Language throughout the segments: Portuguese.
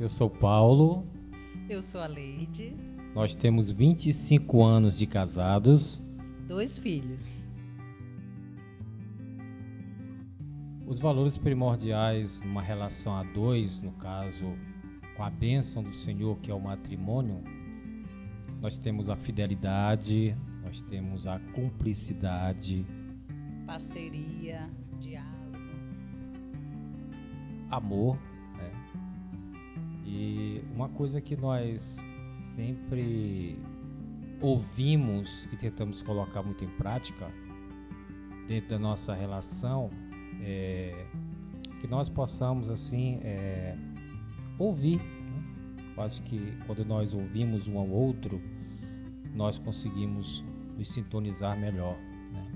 eu sou Paulo. Eu sou a Leide. Nós temos 25 anos de casados. 2 filhos. Os valores primordiais numa relação a dois, no caso, com a bênção do Senhor, que é o matrimônio, nós temos a fidelidade, nós temos a cumplicidade, Parceria, diálogo. amor, né? E uma coisa que nós sempre ouvimos e tentamos colocar muito em prática dentro da nossa relação é que nós possamos assim ouvir, né? Eu acho que quando nós ouvimos um ao outro, nós conseguimos nos sintonizar melhor, né?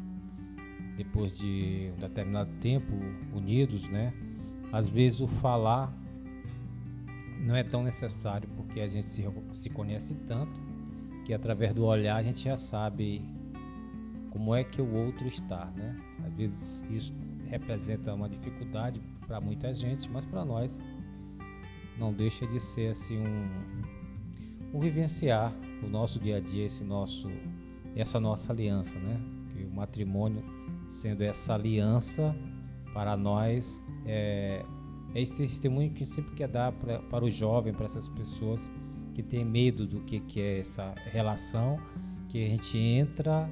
Depois de um determinado tempo unidos, né? Às vezes o falar não é tão necessário, porque a gente se conhece tanto que através do olhar a gente já sabe como é que o outro está, né? Às vezes isso representa uma dificuldade para muita gente, mas para nós não deixa de ser assim um vivenciar o nosso dia a dia, essa nossa aliança, né? Que o matrimônio sendo essa aliança para nós é esse testemunho que sempre quer dar para o jovem, para essas pessoas que têm medo do que é essa relação, que a gente entra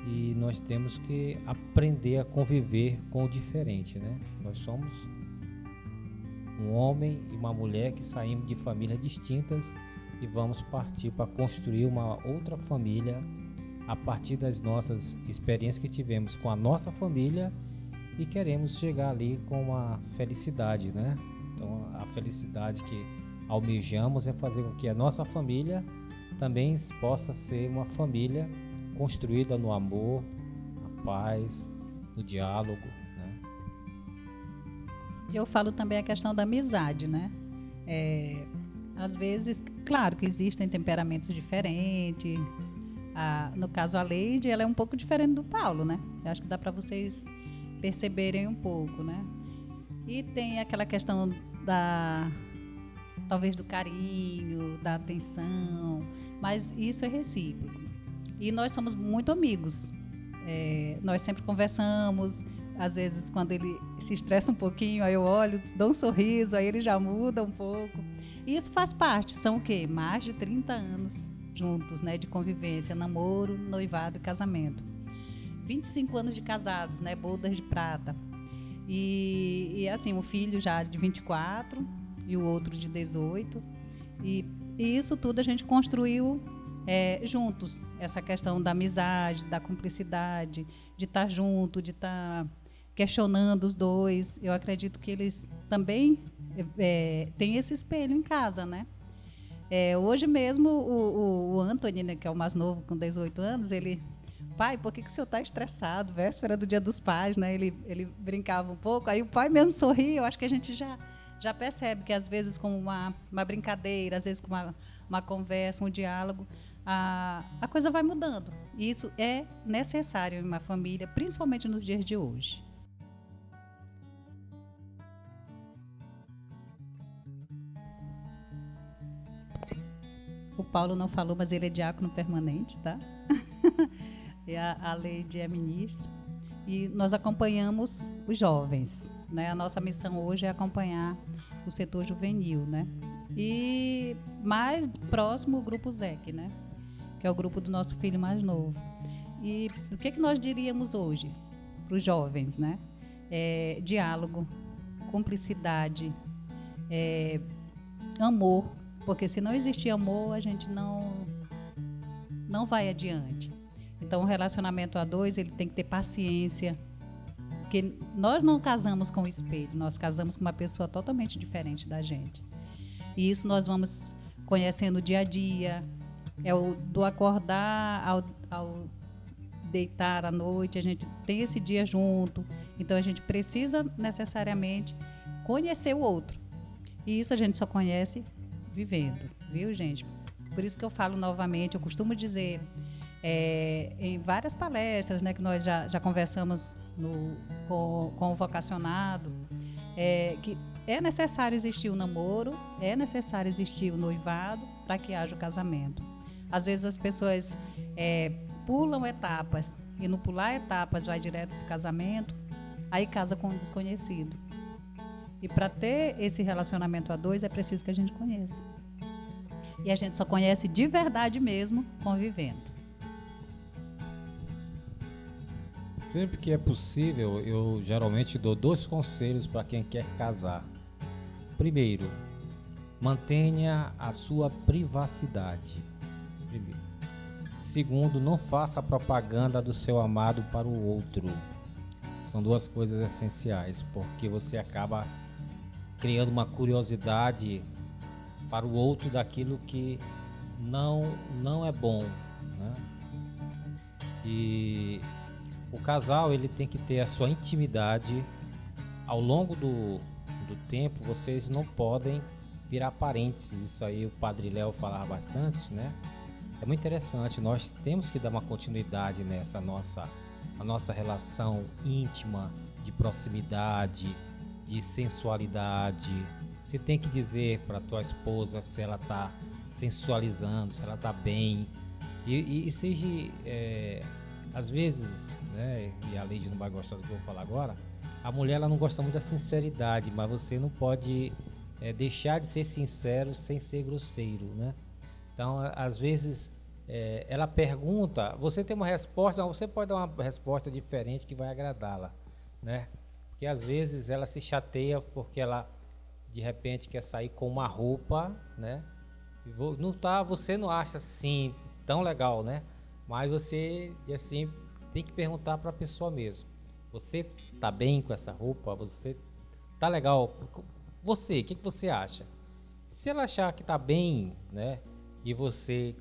e nós temos que aprender a conviver com o diferente, né? Nós somos um homem e uma mulher que saímos de famílias distintas e vamos partir para construir uma outra família a partir das nossas experiências que tivemos com a nossa família e queremos chegar ali com uma felicidade, né? Então a felicidade que almejamos é fazer com que a nossa família também possa ser uma família construída no amor, na paz, no diálogo, né? Eu falo também a questão da amizade, né? Às vezes, claro que existem temperamentos diferentes. No caso, a Leide, ela é um pouco diferente do Paulo, né? Eu acho que dá para vocês perceberem um pouco, né? E tem aquela questão talvez do carinho, da atenção, mas isso é recíproco. E nós somos muito amigos. Nós sempre conversamos. Às vezes, quando ele se estressa um pouquinho, aí eu olho, dou um sorriso, aí ele já muda um pouco. E isso faz parte. São o quê? Mais de 30 anos juntos, né? De convivência, namoro, noivado e casamento. 25 anos de casados, né? Bodas de prata. E assim, um filho já de 24 e o outro de 18. E isso tudo a gente construiu juntos. Essa questão da amizade, da cumplicidade, de estar junto, de estar questionando os dois. Eu acredito que eles também têm esse espelho em casa, né? Hoje mesmo o Anthony, né, que é o mais novo, com 18 anos, ele... Pai, por que o senhor está estressado? Véspera do Dia dos Pais, né? Ele brincava um pouco, aí o pai mesmo sorria. Eu acho que a gente já percebe que às vezes com uma brincadeira, às vezes com uma conversa, um diálogo, a coisa vai mudando. E isso é necessário em uma família, principalmente nos dias de hoje. O Paulo não falou, mas ele é diácono permanente, tá? E a Leide é ministra. E nós acompanhamos os jovens, né? A nossa missão hoje é acompanhar o setor juvenil, né? E mais próximo o grupo ZEC, né? Que é o grupo do nosso filho mais novo. E o que nós diríamos hoje para os jovens, né? Diálogo, cumplicidade, amor, porque se não existir amor, a gente não vai adiante. Então, o relacionamento a dois, ele tem que ter paciência, porque nós não casamos com o espelho, nós casamos com uma pessoa totalmente diferente da gente. E isso nós vamos conhecendo dia a dia, do acordar ao deitar à noite, a gente tem esse dia junto, então a gente precisa necessariamente conhecer o outro. E isso a gente só conhece vivendo, viu, gente? Por isso que eu falo novamente, eu costumo dizer... em várias palestras, né, que nós já conversamos com o vocacionado, que é necessário existir o namoro, é necessário existir o noivado para que haja o casamento. Às vezes as pessoas pulam etapas, e no pular etapas vai direto para o casamento, aí casa com um desconhecido. E para ter esse relacionamento a dois é preciso que a gente conheça. E a gente só conhece de verdade mesmo convivendo. Sempre que é possível, eu geralmente dou 2 conselhos para quem quer casar. Primeiro, mantenha a sua privacidade. Primeiro. Segundo, não faça propaganda do seu amado para o outro. São 2 coisas essenciais, porque você acaba criando uma curiosidade para o outro daquilo que não é bom, né? E o casal, ele tem que ter a sua intimidade. Ao longo do tempo, vocês não podem virar parentes. Isso aí o Padre Léo falava bastante, né? É muito interessante. Nós temos que dar uma continuidade nessa a nossa relação íntima, de proximidade, de sensualidade. Você tem que dizer para tua esposa se ela está sensualizando, se ela está bem. E seja, às vezes, né, e a Leide não vai gostar do que eu vou falar agora, a mulher ela não gosta muito da sinceridade, mas você não pode deixar de ser sincero sem ser grosseiro, né? Então, às vezes, ela pergunta, você tem uma resposta, você pode dar uma resposta diferente que vai agradá-la, né? Porque às vezes ela se chateia porque ela de repente quer sair com uma roupa, né? Você não acha assim tão legal, né? Mas você assim tem que perguntar para a pessoa mesmo. Você tá bem com essa roupa? Você tá legal? Você, o que você acha? Se ela achar que tá bem, né? E você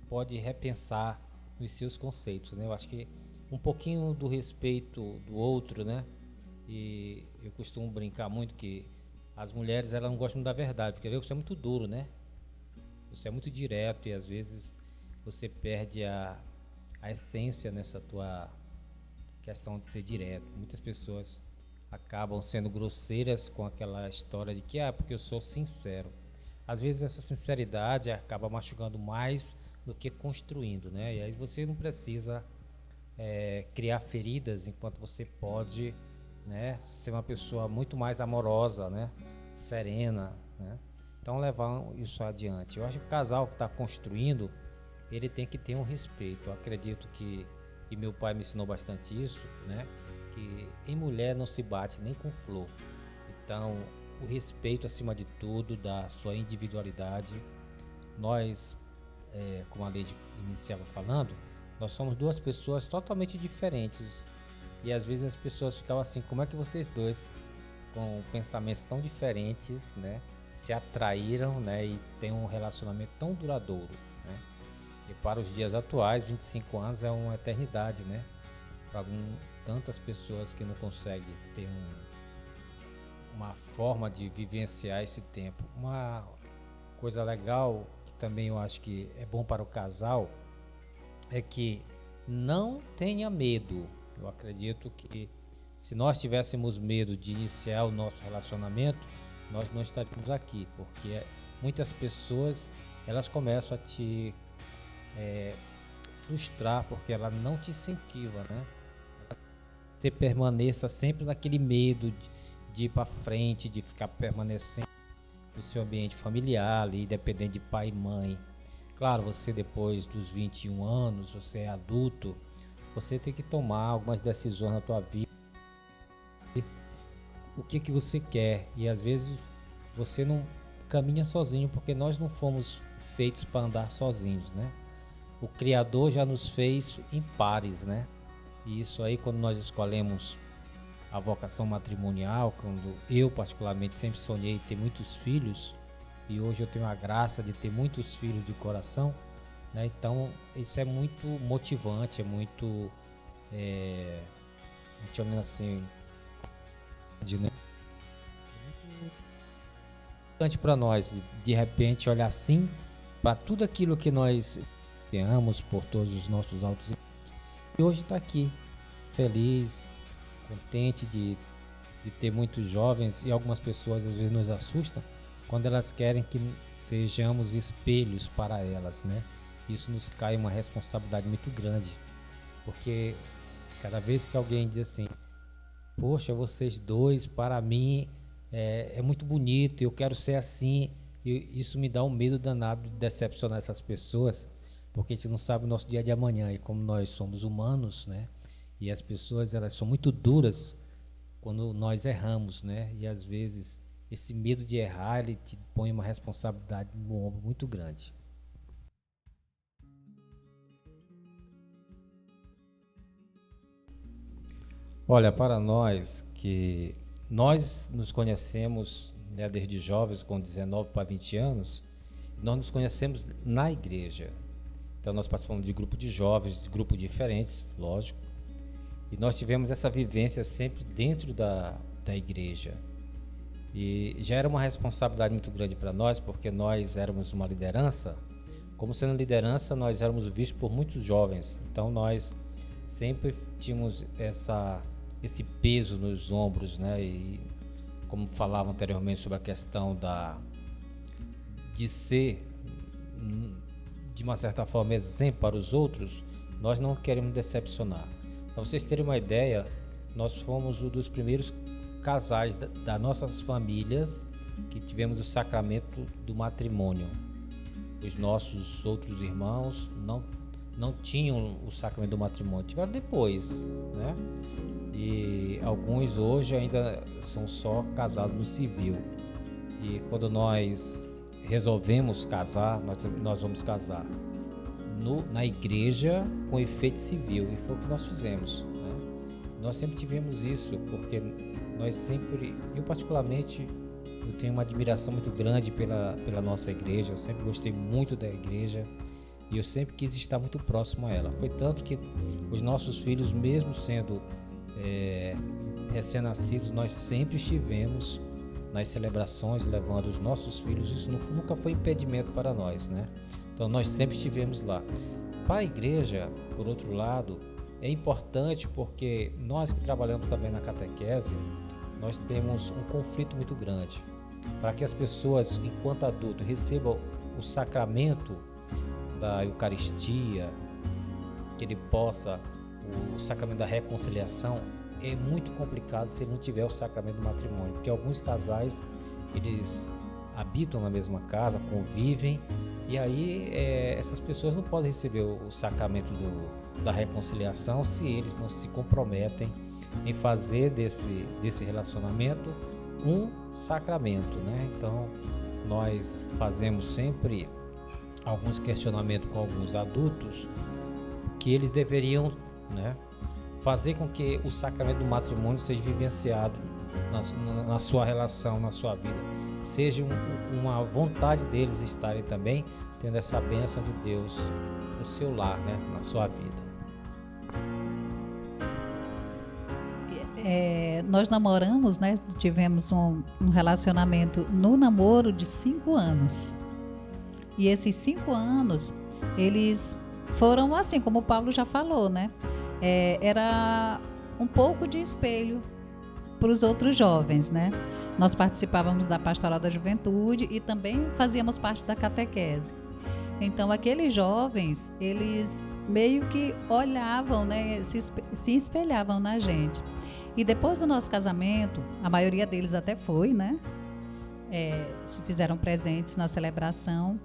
pode repensar nos seus conceitos, né? Eu acho que um pouquinho do respeito do outro, né? E eu costumo brincar muito que as mulheres, elas não gostam da verdade, porque você é muito duro, né? Você é muito direto e às vezes você perde a essência nessa tua questão de ser direto. Muitas pessoas acabam sendo grosseiras com aquela história de que, porque eu sou sincero. Às vezes essa sinceridade acaba machucando mais do que construindo, né? E aí você não precisa criar feridas, enquanto você pode, né, ser uma pessoa muito mais amorosa, né, serena, né? Então levar isso adiante. Eu acho que o casal que está construindo, ele tem que ter um respeito. Eu acredito que, e meu pai me ensinou bastante isso, né, que em mulher não se bate nem com flor. Então o respeito acima de tudo, da sua individualidade. Nós, como a Leide iniciava falando, nós somos 2 pessoas totalmente diferentes. E às vezes as pessoas ficavam assim, como é que vocês dois, com pensamentos tão diferentes, né, se atraíram, né, e tem um relacionamento tão duradouro, né? E para os dias atuais, 25 anos é uma eternidade, né? Para tantas pessoas que não conseguem ter uma forma de vivenciar esse tempo. Uma coisa legal, que também eu acho que é bom para o casal, é que não tenha medo. Eu acredito que se nós tivéssemos medo de iniciar o nosso relacionamento, nós não estaríamos aqui, porque muitas pessoas, elas começam a te frustrar, porque ela não te incentiva, né? Você permaneça sempre naquele medo de ir para frente, de ficar permanecendo no seu ambiente familiar ali, dependendo de pai e mãe. Claro, você depois dos 21 anos, você é adulto, você tem que tomar algumas decisões na tua vida. O que você quer, e às vezes você não caminha sozinho, porque nós não fomos feitos para andar sozinhos, né? O Criador já nos fez em pares, né? E isso aí, quando nós escolhemos a vocação matrimonial, quando eu particularmente sempre sonhei ter muitos filhos, e hoje eu tenho a graça de ter muitos filhos de coração, né? Então isso é muito motivante, é muito assim, né? Importante para nós de repente olhar assim para tudo aquilo que nós temos por todos os nossos altos, e hoje está aqui feliz, contente de de ter muitos jovens, e algumas pessoas às vezes nos assustam quando elas querem que sejamos espelhos para elas, né? Isso nos cai uma responsabilidade muito grande, porque cada vez que alguém diz assim, poxa, vocês dois, para mim, é muito bonito, eu quero ser assim, e isso me dá um medo danado de decepcionar essas pessoas, porque a gente não sabe o nosso dia de amanhã, e como nós somos humanos, né? E as pessoas, elas são muito duras quando nós erramos, né? E às vezes esse medo de errar, ele te põe uma responsabilidade no ombro muito grande. Olha, para nós que nós nos conhecemos, né, desde jovens, com 19 para 20 anos, nós nos conhecemos na igreja. Então nós participamos de grupo de jovens, de grupos diferentes, lógico, e nós tivemos essa vivência sempre dentro da igreja. E já era uma responsabilidade muito grande para nós, porque nós éramos uma liderança. Como sendo liderança, nós éramos vistos por muitos jovens. Então nós sempre tínhamos esse peso nos ombros, né? E como falava anteriormente sobre a questão de ser, de uma certa forma, exemplo para os outros, nós não queremos decepcionar. Para vocês terem uma ideia, nós fomos um dos primeiros casais das nossas famílias que tivemos o sacramento do matrimônio. Os nossos outros irmãos não tinham o sacramento do matrimônio, tiveram depois, né? E alguns hoje ainda são só casados no civil. E quando nós resolvemos casar, nós vamos casar na igreja com efeito civil, e foi o que nós fizemos, né? Nós sempre tivemos isso, porque nós sempre, eu particularmente, eu tenho uma admiração muito grande pela nossa igreja. Eu sempre gostei muito da igreja e eu sempre quis estar muito próximo a ela. Foi tanto que os nossos filhos, mesmo sendo recém-nascidos, nós sempre estivemos nas celebrações levando os nossos filhos. Isso nunca foi impedimento para nós, né? Então nós sempre estivemos lá. Para a igreja, por outro lado, é importante porque nós que trabalhamos também na catequese, nós temos um conflito muito grande para que as pessoas, enquanto adulto, recebam o sacramento da Eucaristia, que ele possa, o sacramento da reconciliação. É muito complicado se não tiver o sacramento do matrimônio, porque alguns casais, eles habitam na mesma casa, convivem, e aí essas pessoas não podem receber o sacramento da reconciliação se eles não se comprometem em fazer desse relacionamento um sacramento, né? Então nós fazemos sempre alguns questionamentos com alguns adultos que eles deveriam, né, fazer com que o sacramento do matrimônio seja vivenciado na sua relação, na sua vida, seja uma vontade deles estarem também tendo essa bênção de Deus no seu lar, né, na sua vida. Nós namoramos, né? Tivemos um relacionamento no namoro de 5 anos. E esses 5 anos, eles foram assim, como o Paulo já falou, né? Era um pouco de espelho para os outros jovens, né? Nós participávamos da Pastoral da Juventude e também fazíamos parte da catequese. Então, aqueles jovens, eles meio que olhavam, né? Se espelhavam na gente. E depois do nosso casamento, a maioria deles até foi, né? Se fizeram presentes na celebração.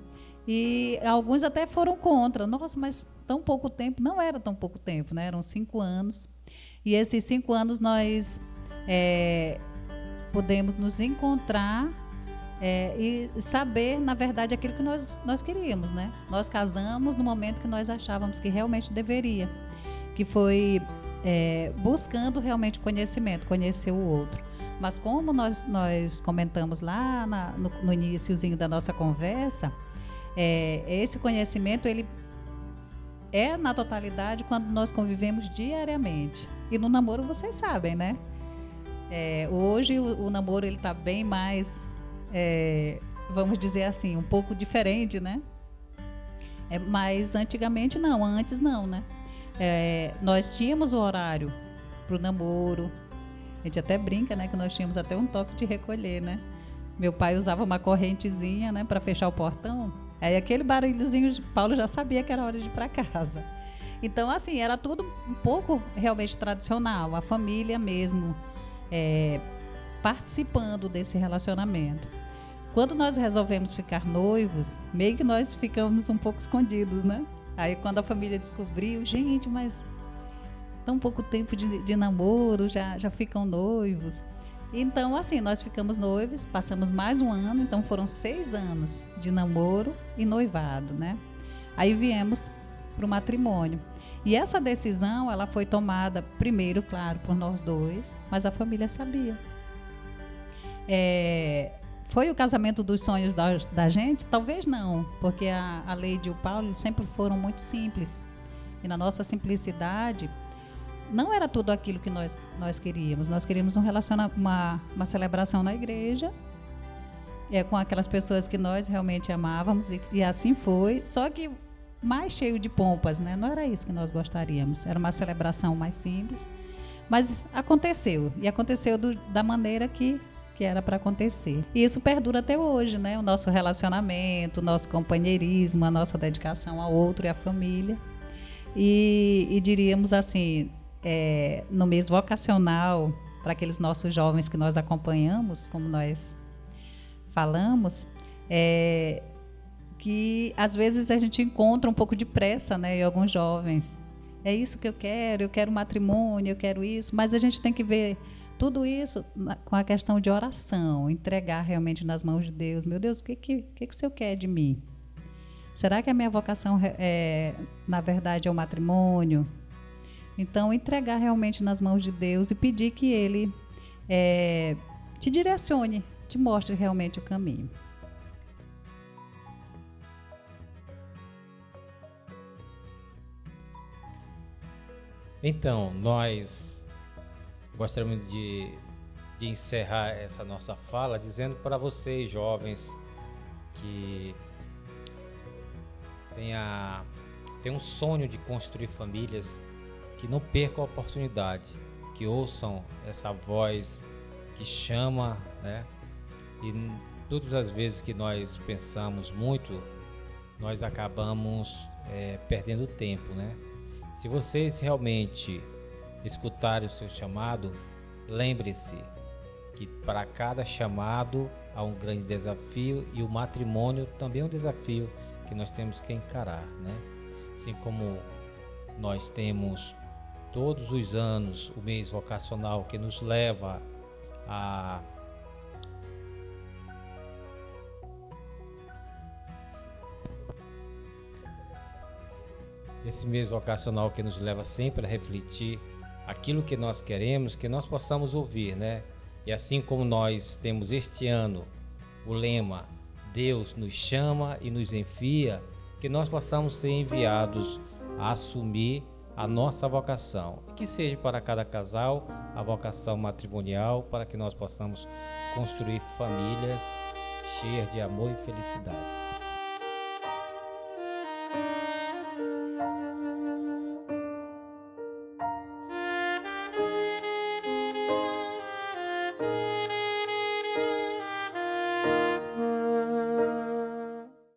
E alguns até foram contra. Nossa, mas tão pouco tempo. Não era tão pouco tempo, né? Eram 5 anos. E esses 5 anos nós podemos nos encontrar e saber, na verdade, aquilo que nós queríamos, né? Nós casamos no momento que nós achávamos que realmente deveria. Que foi buscando realmente conhecimento, conhecer o outro. Mas como nós comentamos lá no iniciozinho da nossa conversa, esse conhecimento, ele é na totalidade quando nós convivemos diariamente. E no namoro, vocês sabem, né? Hoje o namoro, ele está bem mais, vamos dizer assim, um pouco diferente, né? Mas antigamente não, antes não, né? Nós tínhamos o horário para o namoro, A gente até brinca, né, que nós tínhamos até um toque de recolher, né? Meu pai usava uma correntezinha, né, para fechar o portão. Aí aquele barulhozinho, Paulo já sabia que era hora de ir para casa. Então, assim, era tudo um pouco realmente tradicional, a família mesmo participando desse relacionamento. Quando nós resolvemos ficar noivos, meio que nós ficamos um pouco escondidos, né? Aí quando a família descobriu, gente, mas tão pouco tempo de namoro, já ficam noivos. Então, assim, nós ficamos noivos, passamos mais um ano, então foram 6 anos de namoro e noivado, né? Aí viemos para o matrimônio. E essa decisão, ela foi tomada primeiro, claro, por nós dois, mas a família sabia. Foi o casamento dos sonhos da gente? Talvez não, porque a Leide e o Paulo sempre foram muito simples. E na nossa simplicidade, não era tudo aquilo que nós queríamos. Nós queríamos uma celebração na igreja, com aquelas pessoas que nós realmente amávamos, e assim foi. Só que mais cheio de pompas, né? Não era isso que nós gostaríamos. Era uma celebração mais simples. Mas aconteceu. E aconteceu da maneira que era para acontecer. E isso perdura até hoje, né? O nosso relacionamento, o nosso companheirismo, a nossa dedicação ao outro e à família. E diríamos assim, no mês vocacional, para aqueles nossos jovens que nós acompanhamos, como nós falamos, que às vezes a gente encontra um pouco de pressa, né, em alguns jovens. É isso que eu quero matrimônio, eu quero isso, mas a gente tem que ver tudo isso com a questão de oração, entregar realmente nas mãos de Deus. Meu Deus, o que o Senhor quer de mim? Será que a minha vocação, na verdade, é o matrimônio? Então, entregar realmente nas mãos de Deus e pedir que Ele te direcione, te mostre realmente o caminho. Então, nós gostaríamos de encerrar essa nossa fala dizendo para vocês, jovens, que tem um sonho de construir famílias, que não percam a oportunidade, que ouçam essa voz que chama, né? E todas as vezes que nós pensamos muito, nós acabamos perdendo tempo, né? Se vocês realmente escutarem o seu chamado, lembre-se que para cada chamado há um grande desafio, e o matrimônio também é um desafio que nós temos que encarar, né? Assim como nós temos todos os anos o mês vocacional, que nos leva a esse mês vocacional que nos leva sempre a refletir aquilo que nós queremos, que nós possamos ouvir, né? E assim como nós temos este ano o lema Deus nos chama e nos envia, que nós possamos ser enviados a assumir a nossa vocação, que seja para cada casal a vocação matrimonial, para que nós possamos construir famílias cheias de amor e felicidade.